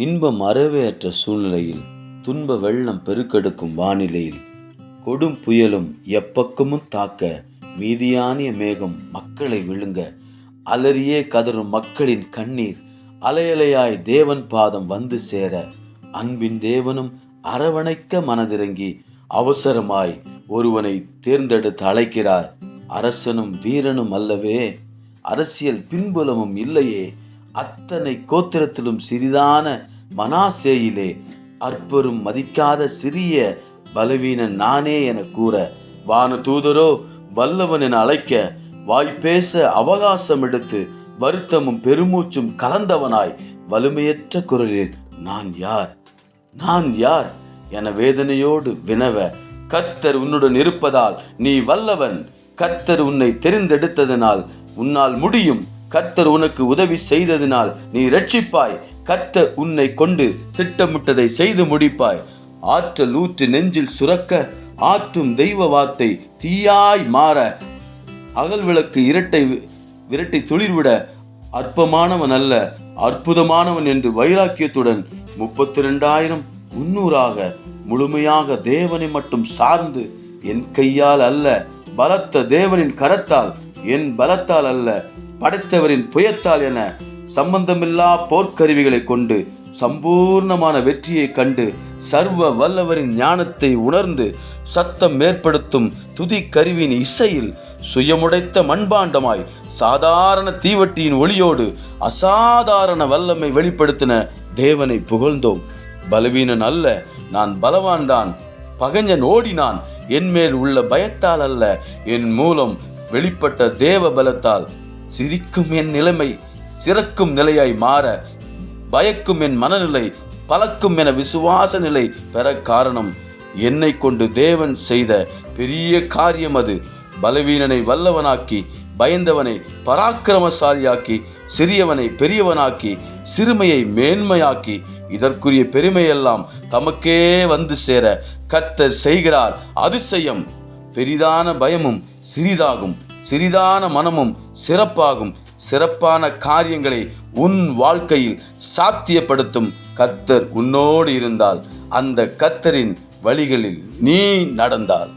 இன்பம் அறவேற்ற சூழ்நிலையில், துன்ப வெள்ளம் பெருக்கெடுக்கும் வானிலையில், கொடும் புயலும் எப்பக்கமும் தாக்க, மீதியானிய மேகம் மக்களை விழுங்க, அலறியே கதறும் மக்களின் கண்ணீர் அலையலையாய் தேவன் பாதம் வந்து சேர, அன்பின் தேவனும் அரவணைக்க மனதிறங்கி அவசரமாய் ஒருவனை தேர்ந்தெடுத்து அழைக்கிறார். அரசனும் வீரனும் அல்லவே, அரசியல் பின்புலமும் இல்லையே, அத்தனை கோத்திரத்திலும் சிறிதான மனாசேயிலே அற்பரும் மதிக்காத சிறிய பலவீனன் நானே என கூற, வான தூதரோ வல்லவன் என அழைக்க, வாய்ப்பேச அவகாசம் எடுத்து வருத்தமும் பெருமூச்சும் கலந்தவனாய் வலிமையற்ற குரலில் நான் யார், நான் யார் என வேதனையோடு வினவ, கர்த்தர் உன்னுடன் இருப்பதால் நீ வல்லவன், கர்த்தர் உன்னை தெரிந்தெடுத்ததினால் உன்னால் முடியும், கர்த்தர் உனக்கு உதவி செய்ததினால் நீ இரட்சிப்பாய், கர்த்தர் உன்னை கொண்டு திட்டமிட்டதை செய்து முடிப்பாய். ஆற்றல் ஊற்று நெஞ்சில் சுரக்க, ஆற்றும் தெய்வ வார்த்தை தீயாய் மாற, அகல் விளக்கு விரட்டை துளிர்விட, அற்பமானவன் அல்ல அற்புதமானவன் என்று வைராக்கியத்துடன் 32,300 முழுமையாக தேவனை மட்டும் சார்ந்து, என் கையால் அல்ல பலத்த தேவனின் கரத்தால், என் பலத்தால் அல்ல படைத்தவரின் புயத்தால் என சம்பந்தமில்லா போர்க்கருவிகளை கொண்டு சம்பூர்ணமான வெற்றியை கண்டு, சர்வ வல்லவரின் ஞானத்தை உணர்ந்து, சத்தம் ஏற்படுத்தும் துதி கருவியின் இசையில் சுயமுடைத்த மண்பாண்டமாய் சாதாரண தீவட்டியின் ஒளியோடு அசாதாரண வல்லமை வெளிப்படுத்தின தேவனை புகழ்ந்தோம். பலவீனன் அல்ல நான் பலவான்தான், பகைஞன் ஓடினான் என்மேல் உள்ள பயத்தால் அல்ல, என் மூலம் வெளிப்பட்ட தேவ பலத்தால். சிரிக்கும் என் நிலைமை சிறக்கும் நிலையாய் மாற, பயக்கும் என் மனநிலை பலக்கும் என விசுவாச நிலை பெற காரணம், என்னை கொண்டு தேவன் செய்த பெரிய காரியம் அது. பலவீனனை வல்லவனாக்கி, பயந்தவனை பராக்கிரமசாலியாக்கி, சிறியவனை பெரியவனாக்கி, சிறுமையை மேன்மையாக்கி, இதற்குரிய பெருமையெல்லாம் தமக்கே வந்து சேர கர்த்தர் செய்கிறார் அதிசயம். பெரிதான பயமும் சிறிதாகும், சிறிதான மனமும் சிறப்பாகும். சிறப்பான காரியங்களை உன் வாழ்க்கையில் சாத்தியப்படுத்தும் கர்த்தர் உன்னோடு இருந்தால், அந்த கர்த்தரின் வழிகளில் நீ நடந்தால்.